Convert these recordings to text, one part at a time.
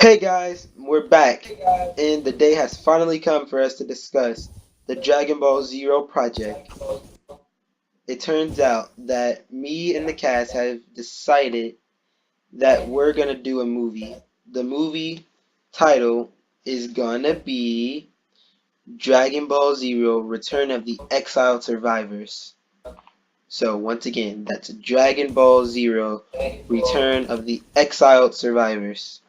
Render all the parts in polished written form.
Hey guys, we're back, and the day has finally come for us to discuss the Dragon Ball Zero project. It turns out that me and the cast have decided that we're gonna do a movie. The movie title is gonna be Dragon Ball Zero Return of the Exiled Survivors. So, once again, that's Dragon Ball Zero Return of the Exiled Survivors.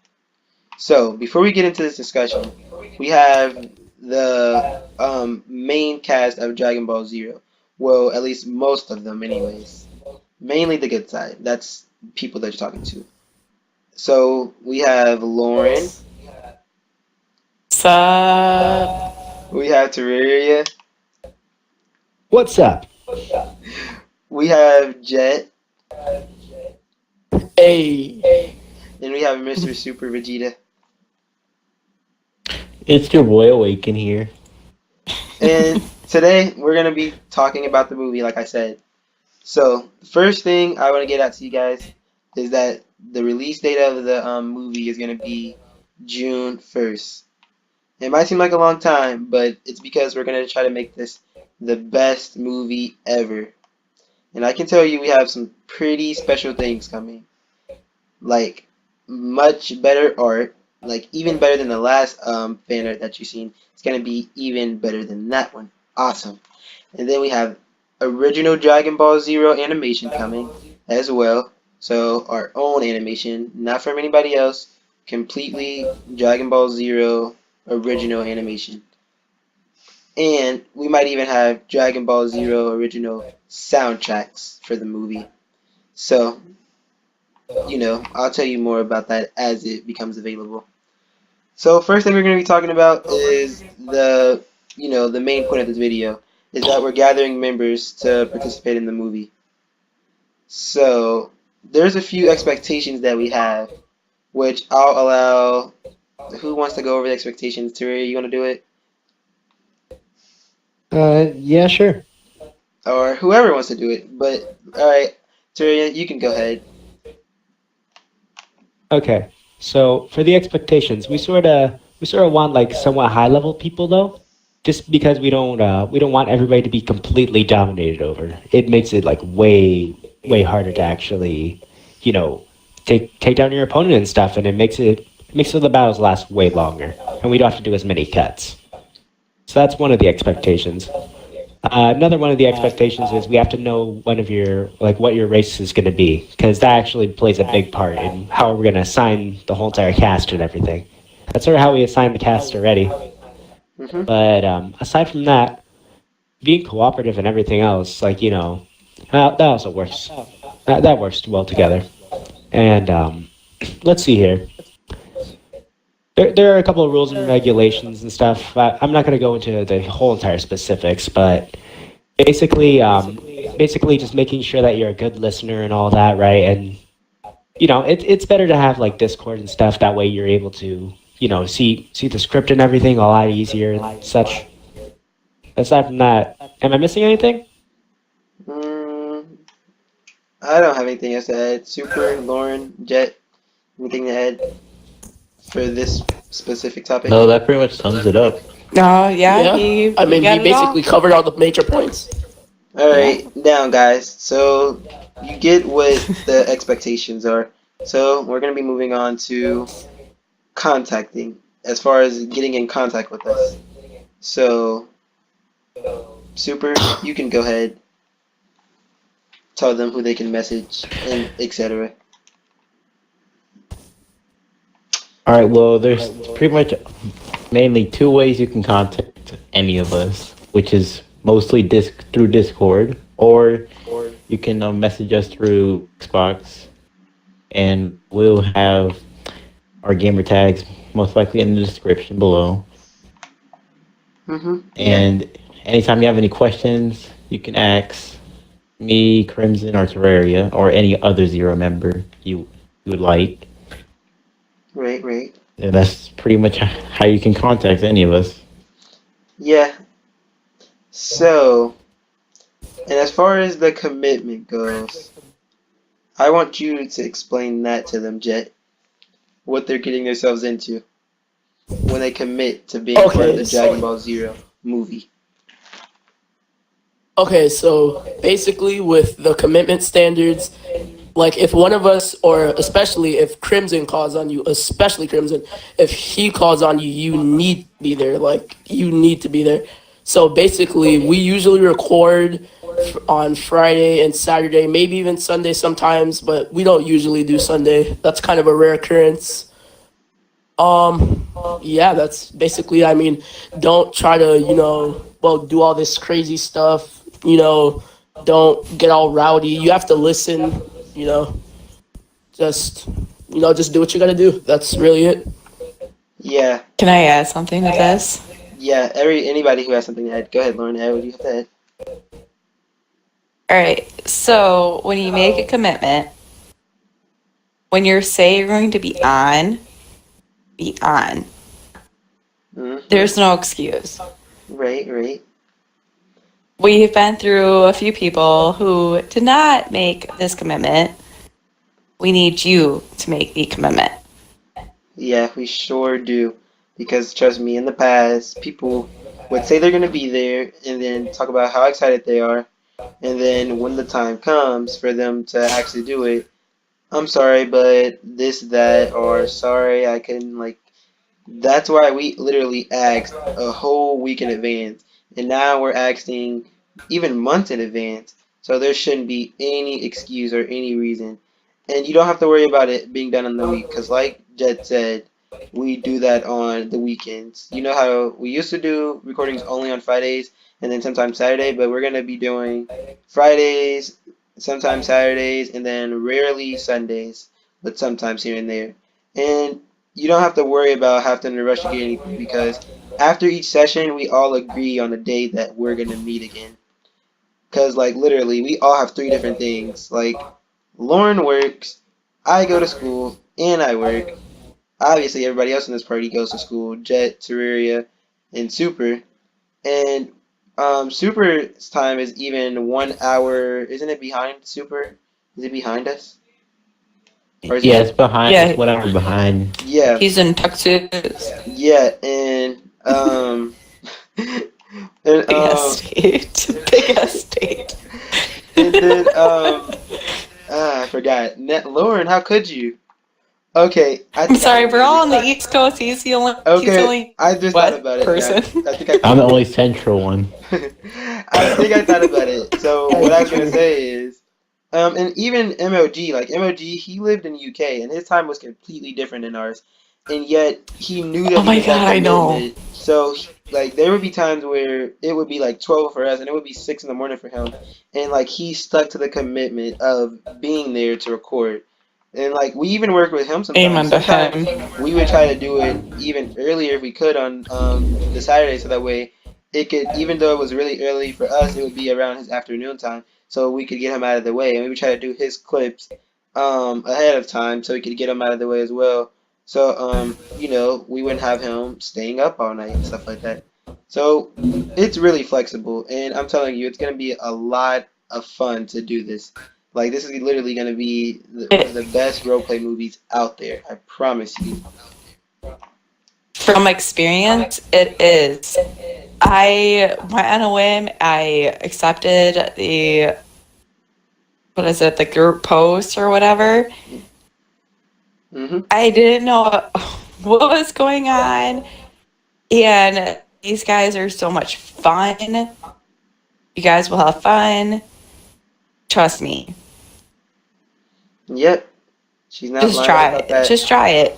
So, before we get into this discussion, we have the main cast of Dragon Ball Zero. Well, at least most of them, anyways. Mainly the good side. That's people that you're talking to. So, we have Lauren, Sup? we have Terraria, What's up? we have Jet, Hey. and we have Mr. Super Vegeta. It's your boy Awaken here. And today, we're going to be talking about the movie, like I said. So, the first thing I want to get out to you guys is that the release date of the movie is going to be June 1st. It might seem like a long time, but it's because we're going to try to make this the best movie ever. And I can tell you we have some pretty special things coming. Like, much better art. Like, even better than the last fan art that you've seen. It's going to be even better than that one. Awesome. And then we have original Dragon Ball Zero animation coming as well. So our own animation, not from anybody else, completely Dragon Ball Zero original animation. And we might even have Dragon Ball Zero original soundtracks for the movie. So, I'll tell you more about that as it becomes available. So first thing we're going to be talking about is the main point of this video is that we're gathering members to participate in the movie. So there's a few expectations that we have, which I'll allow. Who wants to go over the expectations? Terry, you want to do it, Yeah, sure. or whoever wants to do it? But all right, Terry, you can go ahead. Okay. So for the expectations, we sort of want like somewhat high level people though, just because we don't want everybody to be completely dominated over. It makes it like way harder to actually, you know, take down your opponent and stuff, and it makes the battles last way longer, and we don't have to do as many cuts. So that's one of the expectations. Another one of the expectations is we have to know one of your like what your race is going to be because that actually plays a big part in how we're going to assign the whole entire cast and everything. That's sort of how we assign the cast already. Mhm. But aside from that, being cooperative and everything else, like that also works. That works well together. And let's see here. There are a couple of rules and regulations and stuff. I'm not going to go into the whole entire specifics, but basically just making sure that you're a good listener and all that, right? And it's better to have like Discord and stuff. That way, you're able to see the script and everything a lot easier and such. Aside from that, am I missing anything? Mm, I don't have anything else to add. Super, Lauren, Jet, anything to add for this specific topic? No, that pretty much sums it up. No, yeah, Yeah. he I he mean, he got it all. basically covered all the major points. All Yeah. right, down, guys. So you get what the expectations are. So we're gonna be moving on to contacting, as far as getting in contact with us. So, Super, you can go ahead, tell them who they can message, and etc. All right, well, there's pretty much mainly two ways you can contact any of us, which is mostly through Discord, or you can message us through Xbox, and we'll have our gamer tags most likely in the description below. Yeah. And anytime you have any questions, you can ask me, Crimson, or Terraria, or any other Zero member you would like. Right, right. And that's pretty much how you can contact any of us. Yeah. So, and as far as the commitment goes, I want you to explain that to them, Jet. what they're getting themselves into when they commit to being a part of Okay, the Dragon Ball Zero movie. okay, so basically with the commitment standards, like if one of us, or especially if Crimson calls on you, especially Crimson, if he calls on you, you need to be there. Like you need to be there. So basically, we usually record on Friday and Saturday, maybe even Sunday sometimes, but we don't usually do Sunday. That's kind of a rare occurrence. Yeah, that's basically. I mean, don't try to well do all this crazy stuff. Don't get all rowdy. You have to listen. You know, just just do what you gotta do. That's really it. Yeah, Can I add something to this? yeah. Anybody who has something to add, go ahead, Lauren. Add what you have to add. All right. So when you make a commitment, when you say you're going to be on. Hmm. There's no excuse. Right, right. We've been through a few people who did not make this commitment. We need you to make the commitment. Yeah, we sure do. Because trust me, in the past, people would say they're gonna be there and then talk about how excited they are, and then when the time comes for them to actually do it, I'm sorry, but this, that, or sorry, I couldn't, like, that's why we literally asked a whole week in advance, and now we're asking even months in advance. So there shouldn't be any excuse or any reason, and you don't have to worry about it being done in the week, because like Jed said, we do that on the weekends. You know how we used to do recordings only on Fridays and then sometimes Saturday, but we're gonna be doing Fridays, sometimes Saturdays, and then rarely Sundays, but sometimes here and there. And you don't have to worry about having to rush to get anything because after each session, we all agree on the day that we're gonna meet again. Cause like literally, we all have three different things. Like Lauren works, I go to school, and I work. Obviously, everybody else in this party goes to school. Jet, Terraria, and Super. And Super's time is even 1 hour. Isn't it behind Super? Is it behind us, or is Yeah, it? it's behind. It's Yeah, whatever behind. Yeah, he's in Texas. yeah, and and Big ass state. Big ass state. and then I forgot. Lauren, how could you? Okay, I I'm think I know sorry, what we're we're all gonna on the East Coast. He's the Okay, only I just thought West about it. person. I think I I'm thought the about only it. central one. I think I thought about it. So what I was gonna say is, and even MOG, like MOG, he lived in UK, and his time was completely different than ours, and yet he knew Oh that he my made that god, I know. commitment. So like there would be times where it would be like 12 for us, and it would be 6 in the morning for him, and like he stuck to the commitment of being there to record. And like we even worked with him sometimes. Amen to Sometimes him. we would try to do it even earlier if we could on the Saturday, so that way it could, even though it was really early for us, it would be around his afternoon time, so we could get him out of the way. And we would try to do his clips ahead of time, so we could get him out of the way as well. So we wouldn't have him staying up all night and stuff like that. So it's really flexible, and I'm telling you, it's gonna be a lot of fun to do this. Like this is literally gonna be one of It, the best roleplay movies out there. I promise you. from experience, it is. I went on a whim. I accepted what is it, the group post or whatever. Hmm. I didn't know what was going on. And these guys are so much fun. You guys will have fun. Trust me. Yep, she's not Just lying try about it. that. Just try it.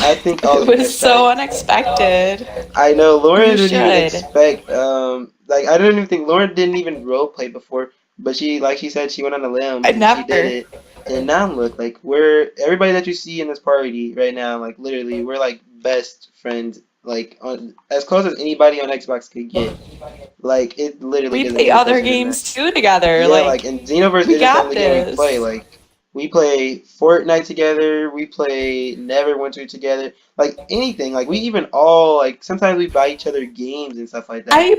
I think all It of you was guys tried so it. unexpected. I know Lauren You didn't even should. expect like I don't even think Lauren didn't even role play before, but she, like she said, she went on a limb I and she did never. it. And now look, like we're everybody that you see in this party right now, like literally we're like best friends, like on as close as anybody on Xbox could get. Like it literally We doesn't play get other closer than that. games too together. Yeah, like Like, and Xenoverse we isn't the got only game we play. this. Like we play Fortnite together, we play Neverwinter together, like anything. Like we even all like sometimes we buy each other games and stuff like that.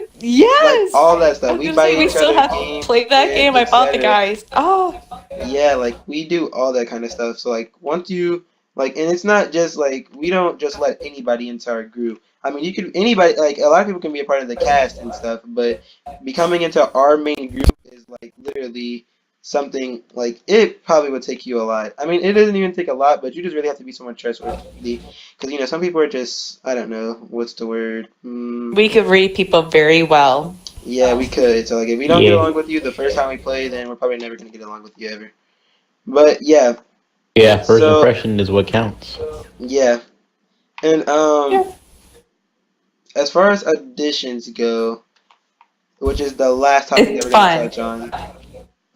Like Yes. all that I stuff. was We gonna buy say we each still other have games, played that equipment, game. I bought the etc. guys. Oh, Yeah, like we do all that kind of stuff. So like once you Like, and it's not just like we don't just let anybody into our group. I mean, you could anybody like a lot of people can be a part of the cast and stuff, but becoming into our main group is like literally something like it probably would take you a lot. I mean, it doesn't even take a lot, but you just really have to be someone trustworthy because some people are just I don't know what's the word. We could read people very well. Yeah, we could. So like, if we don't get Yeah. along with you the first time we play, then we're probably never gonna get along with you ever. But yeah, Yeah, first so impression is what counts. yeah, and Yeah. as far as auditions go, which is the last topic that It's we're gonna fun. touch on.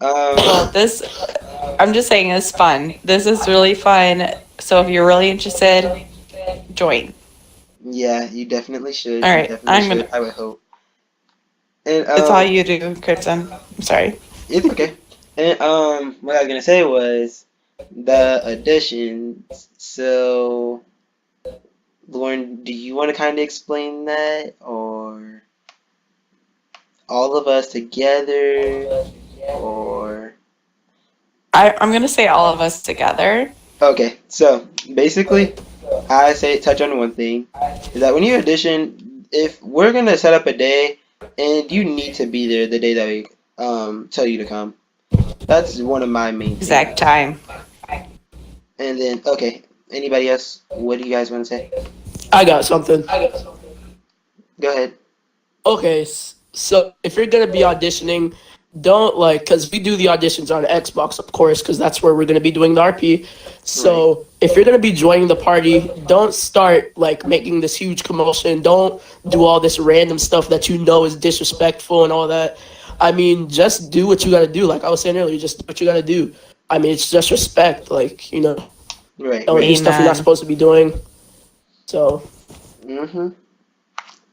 Well, Um, this, I'm just saying, it's fun. This is really fun. So if you're really interested, join. yeah, you definitely should. All You right. definitely should. I would hope. And It's all you do, Crimson. I'm sorry. it's okay. And what I was gonna say was the auditions. So, Lauren, do you want to kind of explain that, or all of us together, or I'm going to say all of us together. okay? So basically, I say touch on one thing is that when you audition, if we're gonna set up a day and you need to be there the day that we tell you to come, that's one of my main Exact things. time. And then okay, anybody else? What do you guys want to say? I got something. Go ahead. Okay, so if you're gonna be auditioning, don't like because we do the auditions on Xbox, of course, because that's where we're gonna be doing the RP. Right. So if you're gonna be joining the party, don't start like making this huge commotion. Don't do all this random stuff that you know is disrespectful and all that. I mean, just do what you gotta do. Like I was saying earlier, just do what you gotta do. I mean, it's just respect. Like Right. don't do Right. stuff you're not Amen. supposed to be doing. So Mhm.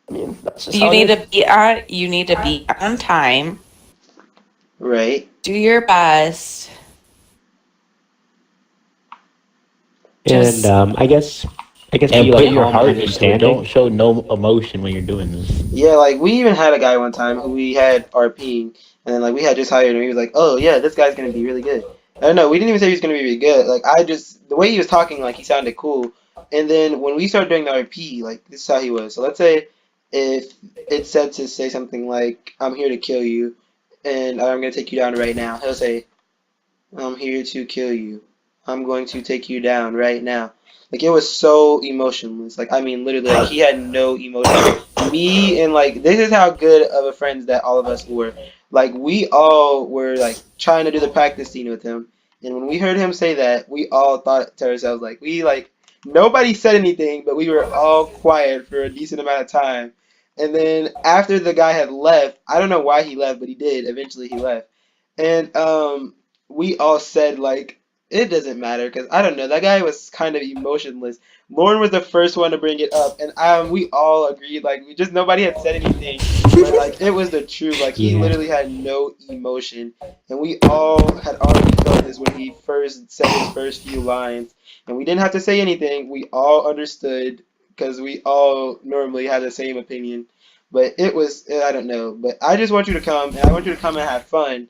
I mean, that's just You how it need is. to be on. You need to be on time. Right. Do your best. And Just I guess be And put like your calm and heart into it. Don't understanding. show no emotion when you're doing this. Yeah, like we even had a guy one time who we had RPing, and then like we had just hired him. He was like, "Oh yeah, this guy's gonna be really good." I don't know. We didn't even say he was gonna be really good. Like I just the way he was talking, like he sounded cool. And then when we started doing the RP, like this is how he was. So let's say if it said to say something like, "I'm here to kill you," and I'm gonna take you down right now, he'll say, I'm here to kill you. I'm going to take you down right now. Like it was so emotionless. Like I mean literally like he had no emotion. Me and like this is how good of a friends that all of us were. Like we all were like trying to do the practice scene with him. And when we heard him say that, we all thought to ourselves like we like nobody said anything, but we were all quiet for a decent amount of time. And then after the guy had left, I don't know why he left, but he did. Eventually he left. And we all said like it doesn't matter because I don't know that guy was kind of emotionless. Lauren was the first one to bring it up, and we all agreed like we just nobody had said anything, but like it was the truth. Like he Yeah. literally had no emotion, and we all had already felt this when he first said his first few lines, and we didn't have to say anything. We all understood because we all normally had the same opinion. But it was I don't know. But I just want you to come, and I want you to come and have fun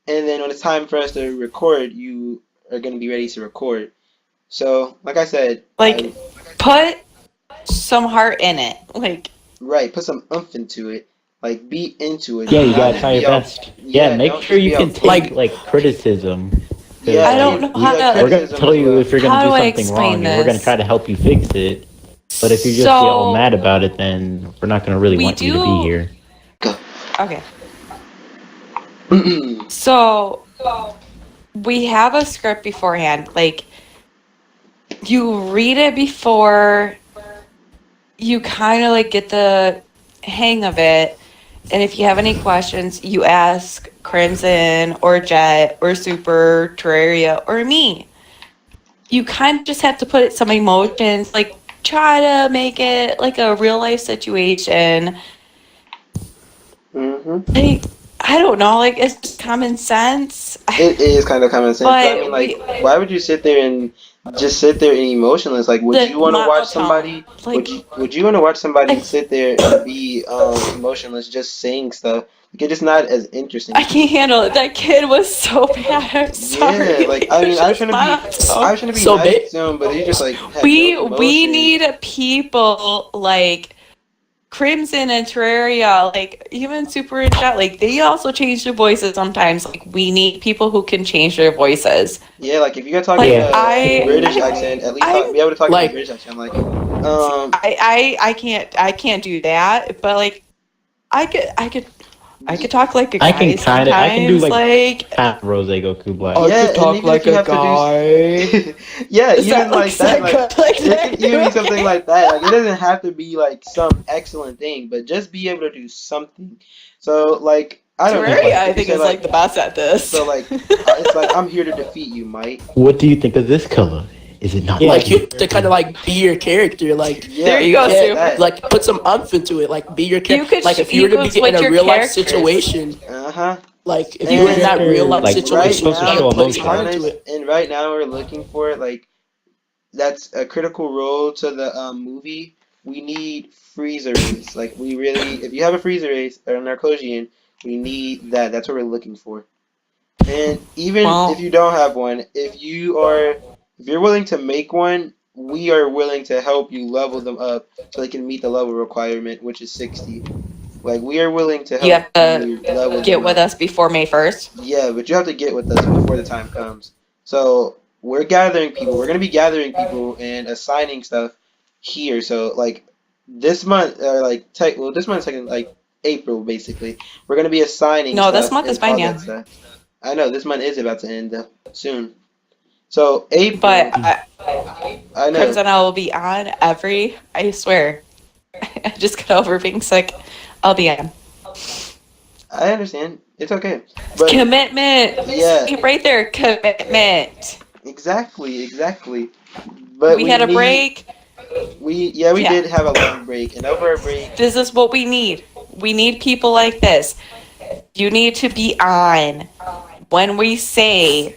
and then when it's time for us to record, you are going to be ready to record. So, like I said, like put some heart in it. Like right, put some oomph into it. Like, be into it. Yeah, Do you not gotta just try your be all, best. Yeah, yeah, make don't sure just you be all can fake. take Like like criticism. Yeah, Because I like don't know take how to we're gonna criticism tell as you well. if you're gonna how do do I something explain wrong, and we're gonna try this. to help you fix it. But if you just get all mad So about it, then we're not gonna really we want you to be do. here. Go. Okay. So we have a script beforehand. Like you read it before you kind of like get the hang of it. And if you have any questions, you ask Crimson or Jet or Super, Terraria, or me. You kind of just have to put some emotions, like try to make it like a real life situation. hmm Like, I don't know, like it's just common sense. It is kind of common sense, but I mean, But like, why would you sit there and just sit there and emotionless? Like, would the you want to watch monotone, somebody? Would you want to watch somebody like sit there and be emotionless, just saying stuff? Like, it's just not as interesting. I can't handle it. That kid was so bad. I'm sorry. Yeah, like I It mean, was just not I so. was trying to be So nice ba- to him, but he just like had no We emotion. need people like Crimson and Terraria, like even Super and Jet, like they also change their voices sometimes. Like we need people who can change their voices. Yeah, like if you got talking Like Yeah. British accent, at least I'm be able to talk in a like British accent. Like, I can't do that, but like I could I could I could talk like a I can guy I can do sometimes. like Like half Rose Goku Black. I yeah, could and talk even if like you a have to guy. do, yeah, even like Is that, that like good? Like it that? can even be something like that. Like it doesn't have to be like some excellent thing, but just be able to do something. So like I don't know, Terraria, like I if you think say is like the best at this. so like it's like I'm here to defeat you, Mike. What do you think of this color? Is it not Yeah. like like you you? have to kind of like be your character, like Yeah, There you go, stuff like Sue. get that. like put some umph into it, like be your You character. could Like if you you were to could be in switch a your real life characters. situation, Uh-huh. like if you were Each in And that real character life like is right situation, supposed to you now, show gotta to put be some heart emotion. into honest, it. and right now we're looking for like that's a critical role to the movie. We need freezer race. Like we really, if you have a freezer race or a Narcosian, we need that. That's what we're looking for. And even if Well, you don't have one, if you're willing to make one, we are willing to help you level them up so they can meet the level requirement, which is 60. Like we are willing to you help have to you level get them with up. us before May 1st. Yeah, but you have to get with us before the time comes. So we're gathering people. We're gonna be gathering people and assigning stuff here. So like this month, or like well, this month's like in, like April basically. We're gonna be assigning No, this stuff month is and fine, all yeah. that stuff. I know this month is about to end soon. So But April, I know. Crimson, I will be on I swear. I just got over being sick. I'll be on. I understand. It's okay. But Commitment. yeah, See, right there, commitment. exactly. But We we had a need break. we Yeah. did have a long break, and over our break, This is what we need. We need people like this. You need to be on when we say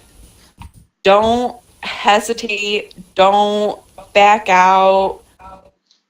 don't hesitate, don't back out.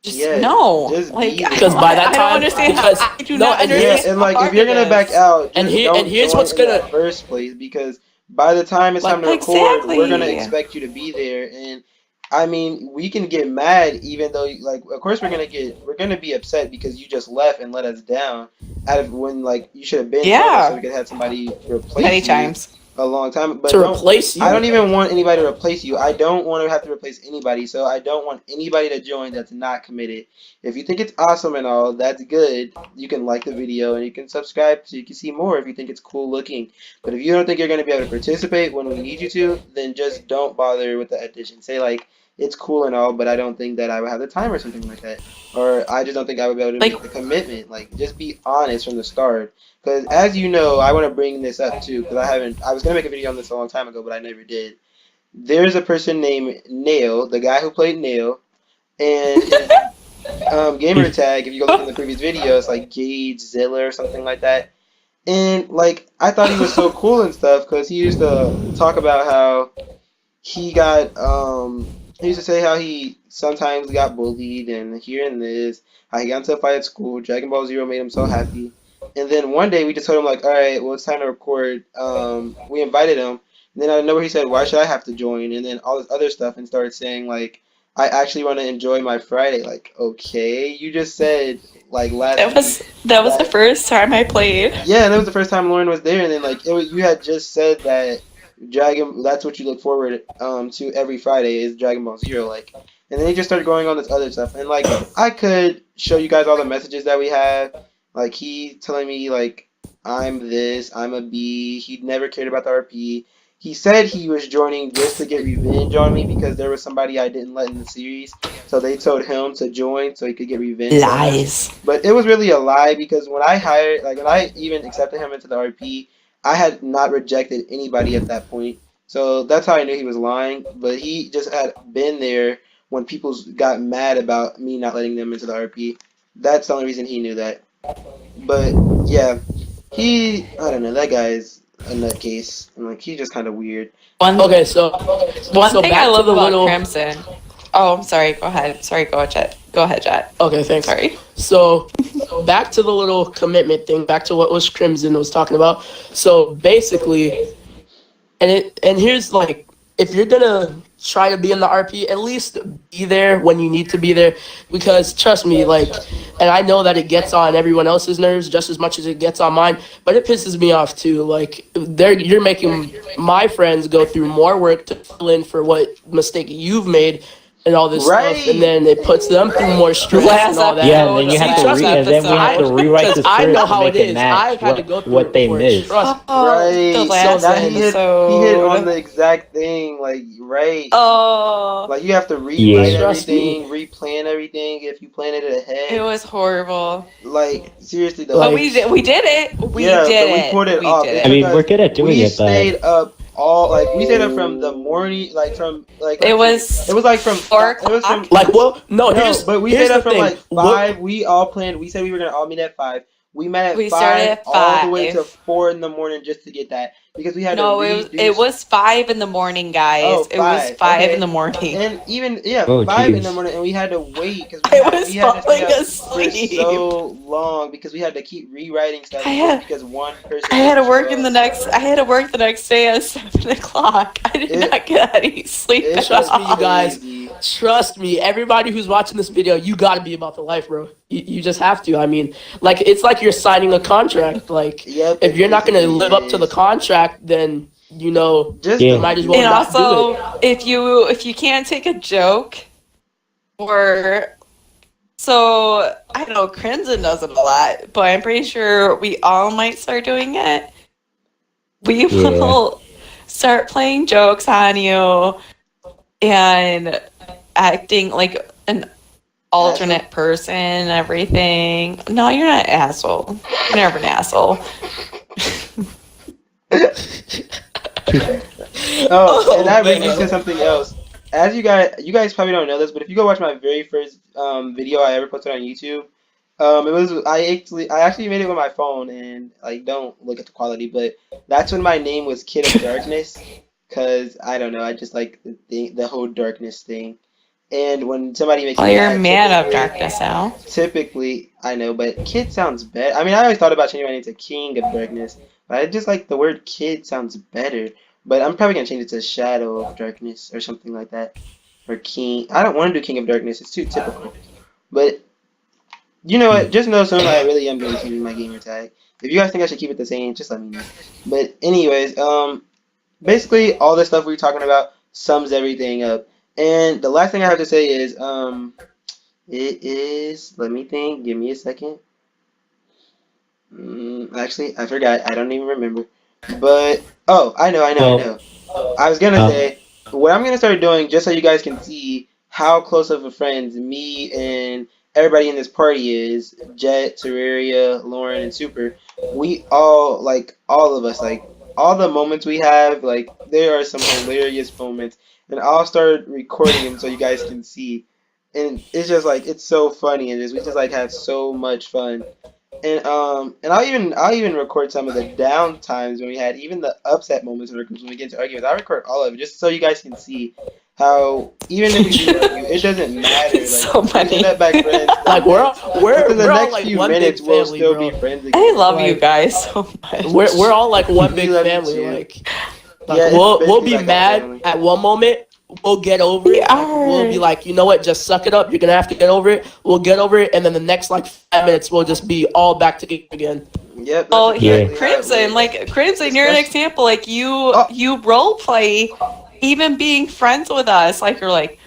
Just yeah, no. just Like be Because there. by that I don't time, understand. because I do no, not and Yeah, here's understand and how like if hard you're it gonna back is. out, and just here and don't here's join what's in the gonna first place because by the time it's time to like record, we're gonna Exactly. expect you to be there. And I mean, we can get mad even though like of course we're gonna be upset because you just left and let us down out of when like you should have been told us so we Yeah. could have somebody Many replace you times. a long time. But to don't replace I you. don't even want anybody to replace you. I don't want to have to replace anybody, so I don't want anybody to join that's not committed. If you think it's awesome and all, that's good. You can like the video and you can subscribe so you can see more if you think it's cool looking. But if you don't think you're going to be able to participate when we need you to, then just don't bother with the addition. Say like it's cool and all, but I don't think that I would have the time or something like that. Or I just don't think I would be able to Like make the commitment. Like just be honest from the start. Because as you know, I want to bring this up too. Because I was gonna make a video on this a long time ago, but I never did. There's a person named Nail, the guy who played Nail, and his gamer tag. If you go look in the previous video, it's like Gage Zilla or something like that. And like I thought he was so cool and stuff because he used to talk about how he used to say how he sometimes got bullied and here and this, how he got into a fight at school. Dragon Ball Zero made him so happy. And then one day we just told him like, all right, well it's time to record. We invited him. And then out of nowhere he said, why should I have to join? And then all this other stuff and started saying like, I actually want to enjoy my Friday. Like, okay, you just said like last week that was the that first time I played. yeah, and that was the first time Lauren was there, and then like you had just said that Dragon that's what you look forward to every Friday is Dragon Ball Zero, like, and then he just started going on this other stuff, and like I could show you guys all the messages that we have, like he telling me like I'm this, I'm a B, he never cared about the RP. He said he was joining just to get revenge on me because there was somebody I didn't let in the series, so they told him to join so he could get revenge on us. Lies. But it was really a lie because when I even accepted him into the RP, I had not rejected anybody at that point. So that's how I knew he was lying. But he just had been there when people got mad about me not letting them into the RP. That's the only reason he knew that. But yeah, I don't know, that guy's a nutcase. And like, he's just kind of weird. One Okay, so one thing I back to love the about little. Crimson. Oh, I'm sorry. Go ahead. Sorry, go ahead, Jet. Go ahead, Jet. Okay, thanks. Sorry. So back to the little commitment thing, back to what was Crimson was talking about. So basically, and here's like, if you're gonna try to be in the RP, at least be there when you need to be there, because trust me, like, and I know that it gets on everyone else's nerves just as much as it gets on mine, but it pisses me off too. Like, you're making my friends go through more work to fill in for what mistake you've made and all this stuff, and Right. then it puts them through more stress Last and all that. Yeah, and then you have episode, to trust me, and then we have to rewrite because the I know script to how make it it is. match I've had to go through what it they before. missed. Trust me. Right. The So last that he hit on the episode. exact thing. Like, right. Oh, Like you have to rewrite Yeah. Trust me. everything, replan everything if you planned it it ahead. was horrible. Like seriously though, But Like, we did it. We yeah, did but we it. pulled it We off. did It I it. took mean, we're us. good at doing We it, but stayed up all like we stayed up from the morning, like from like It let's see, was it was like from 4 it was from o'clock. like, well, no. no, but we Here's stayed the up from thing. like 5. We all planned. We said we were gonna all meet at 5. We met at We started 5 at all the way to 5. 4 in the morning just to get that because we had to No, redo. it was 5 in the morning, guys. Oh, It was 5. 5 in Okay. the morning. And even yeah, oh 5 in the jeez. morning, and we had to wait because I was we had to stay falling up for asleep. so long because we had to keep rewriting stuff I just had because one person I had to didn't work show in the up. next. I had to work the next day at 7 o'clock. I did It- not get any sleep. It At Trust me, all. you guys. crazy. Trust me, everybody who's watching this video, you gotta be about the life, bro. You just have to. I mean, like, it's like you're signing a contract. Like, Yep. if it you're not gonna basically live up to the is. contract, then Just Yeah. you don't might as do well And it. not do also, it. if you can't take a joke, or so I know Crimson does it a lot, but I'm pretty sure we all might start doing it. We Yeah. will start playing jokes on you and acting like an alternate person and everything. No, you're not an asshole. You're never an asshole. Oh, and that brings me man. to something else. As you guys probably don't know this, but if you go watch my very first video I ever posted on YouTube, it was I actually made it with my phone, and like don't look at the quality, but that's when my name was Kid of Darkness, cause I don't know, I just like the whole darkness thing, and when somebody makes Well, me you're a mad, man of darkness now. typically I know, but Kid sounds better. I mean, I always thought about changing my name to King of Darkness, but I just like the word Kid sounds better. But I'm probably gonna change it to Shadow of Darkness or something like that. Or King. I don't want to do King of Darkness. It's too typical. But you know what? Just know soon I really am going to change my gamer tag. If you guys think I should keep it the same, just let me know. But anyways, basically all the stuff we are talking about sums everything up. And the last thing I have to say is, it is. Let me think. Give me a second. Actually, I forgot. I don't even remember. But oh, I know. Well, I was gonna um, say what I'm gonna start doing, just so you guys can see how close of a friends me and everybody in this party is. Jet, Terraria, Lauren, and Super. We all like all of us like all the moments we have. Like there are some hilarious moments, and I'll start recording them so you guys can see. And it's just like it's so funny, and just we just like have so much fun. And I'll even record some of the down times when we had even the upset moments when we get into arguments. I'll record all of it just so you guys can see how even if we do argue, it doesn't matter. It's Like so we funny. end up back friends. Like, Within the we're all next like few one big minutes, we'll family, still bro. be friends I again. love you Like, guys so much. We're all like one We big love you family. too. Like, Yeah, it's we'll basically be like a mad family. at one moment. We'll get over We it. Like, we'll be are. like, you know what? Just suck it up. You're gonna have to get over it. We'll get over it, and then the next like 5 minutes, we'll just be all back together again. Yep, Well, that's here, exactly how it Crimson, works. like Crimson, you're an Especially- example. Like Oh. you role play, even being friends with us. Like you're like,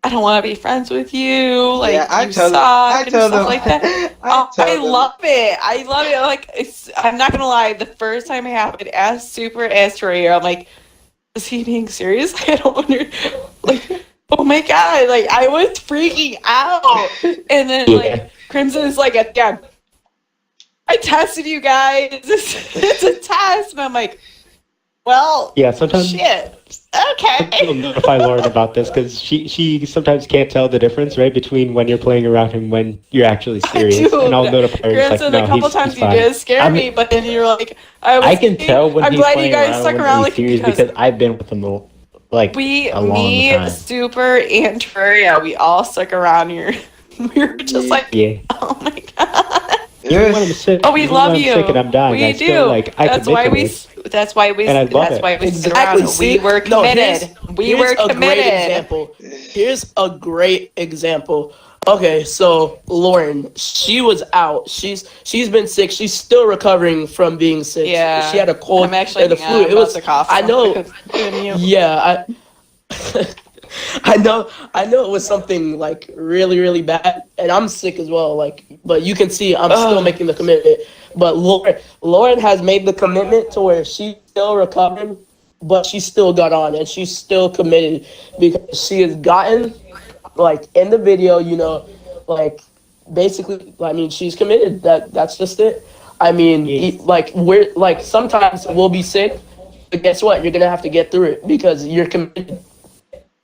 I don't want to be friends with you. Like Yeah, I you tell them. suck I and tell stuff them. like that. I tell I them. love it. I love it. Like I'm not gonna lie. The first time it happened, as Super as Terraria, I'm like, is he being serious? I don't wonder. Like, oh my god! Like I was freaking out. And then Yeah. like Crimson is like, yeah, I tested you guys. It's a test, and I'm like, well, yeah, sometimes shit. we'll Okay. notify Lauren about this because she sometimes can't tell the difference, right, between when you're playing around and when you're actually serious. Dude, And I'll notify her. It's like, Crimson, no, a couple he's times you fine. did scare I me, mean, but then you're like, I can tell when I'm he's glad you playing guys around stuck when around, he's like, serious because I've been with him like we, a long me, time. Super, and Terraria, we all stuck around your We were just Yeah. like, Yeah. oh my god. Even when I'm sick, Oh, we even when love I'm sick and you. I'm dying, I We still do. like I That's commit why to we. this, That's why we. and I love That's it. why we stick Exactly. around. We See, were no. Here's committed. We here's were a great committed. example. Here's a great example. Okay, so Lauren, she was out. She's been sick. She's still recovering from being sick. She Yeah, had a I'm cold actually. or the flu. I'm It about was. to cough. I So know. good mute. Yeah. I know it was something like really, really bad, and I'm sick as well. Like, but you can see I'm still Ugh. making the commitment. But Lauren has made the commitment to where she's still recovering, but she still got on and she's still committed because she has gotten like in the video, like basically, I mean, she's committed. That's just it. I mean, Yeah. like we're like sometimes we'll be sick, but guess what? You're gonna have to get through it because you're committed.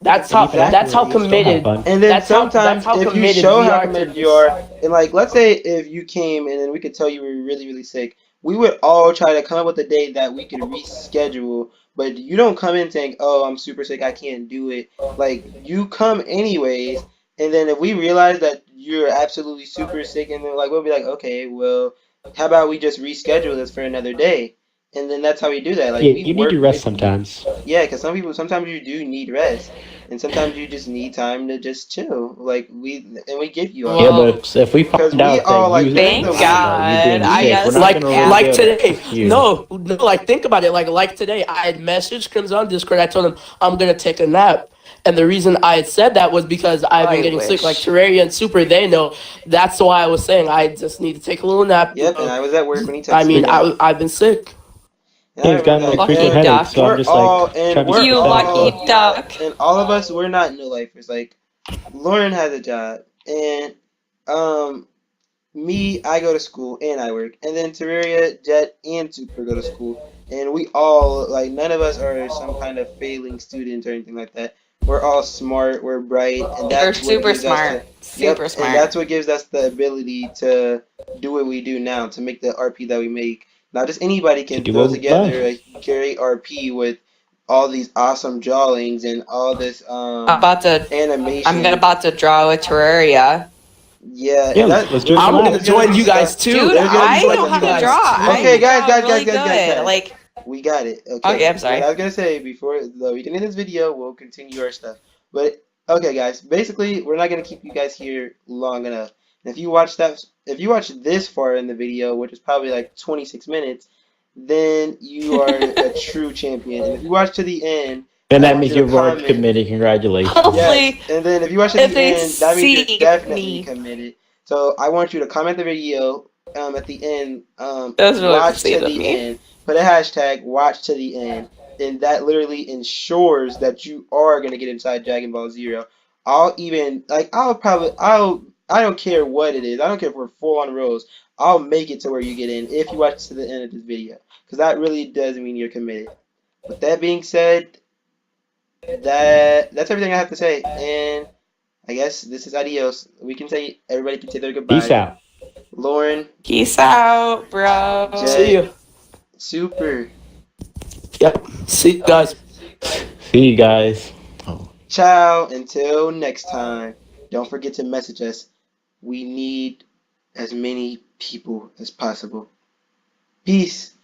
That's And how even that's how afterwards, you still have committed fun. And then that's sometimes, how if you committed show we how are to committed you this. are, and like, let's say if you came and then we could tell you were really, really sick, we would all try to come up with a day that we could reschedule. But you don't come in saying, "Oh, I'm super sick, I can't do it." Like, you come anyways, and then if we realize that you're absolutely super sick, and then like we'll be like, "Okay, well, how about we just reschedule this for another day?" And then that's how we do that. Like, Yeah, we you need to work rest with you. sometimes. Yeah, because sometimes you do need rest, and sometimes you just need time to just chill. Like we give you all Yeah, that, but Well, if we because find we out that all like you during the thank week you God. being I we sick, we're guess. not like gonna really Yeah. be like able to today. assist you. No, like think about it. Like today, I had messaged Crimson on Discord. I told him I'm gonna take a nap. And the reason I had said that was because I've been I getting sick. Like wish. Terraria and Super, they know. That's why I was saying I just need to take a little nap. Yep, and I was at work when he I texted mean, me. Yep, I've been sick. and I Yeah, I've remember gotten like that. frequent Lucky And headaches, duck. so I'm just like trying to be You sympathetic to lucky him. duck. and all of us, we're not no lifers. Like Lauren has a job, and um me, I go to school and I work, and then Terraria, Jet, and Super go to school, and we all like none of us are some kind of failing student or anything like that. We're all smart, we're bright, and You're that's what super gives us to smart. yep, Super and smart. that's what gives us the ability to do what we do now to make the RP that we make. Not just anybody To can do throw what we love. together a great RP with all these awesome drawings and all this I'm about to. I'm gonna animation. about to draw a Terraria. Yeah, Yeah, and let's do a I'm collab. gonna there's gonna join be you guys stuff. too. Dude, There's gonna be I stuff know Join that how you you to guys. guys draw. Okay, I too. guys, draw guys, guys, really guys, guys, good. guys. Like, We got it. okay, Okay. I'm What sorry. I was gonna say before the beginning of this video, we'll continue our stuff. But okay, guys. Basically, we're not gonna keep you guys here long enough. And if you watch this far in the video, which is probably like 26 minutes, then you are a true champion. And if you watch to the end, Then I that want means you to you've already comment. committed. Congratulations. Yes, Hopefully, and then if you watch to if the they end, that means you're see definitely me, committed. So I want you to comment the video at the end, that's really watch sweet to of the me. end, put a hashtag watch to the end, and that literally ensures that you are gonna get inside Dragon Ball Zero. I'll even like I don't care what it is. I don't care if we're full on rolls. I'll make it to where you get in if you watch to the end of this video, because that really does mean you're committed. With that being said, that's everything I have to say, and I guess this is adios. We can say everybody can say their Peace goodbyes. out. Lauren, Peace out, bro. See Jet, you. Super. Yep. See you guys. See you guys. Oh. Ciao. Until next time. Don't forget to message us. We need as many people as possible. Peace.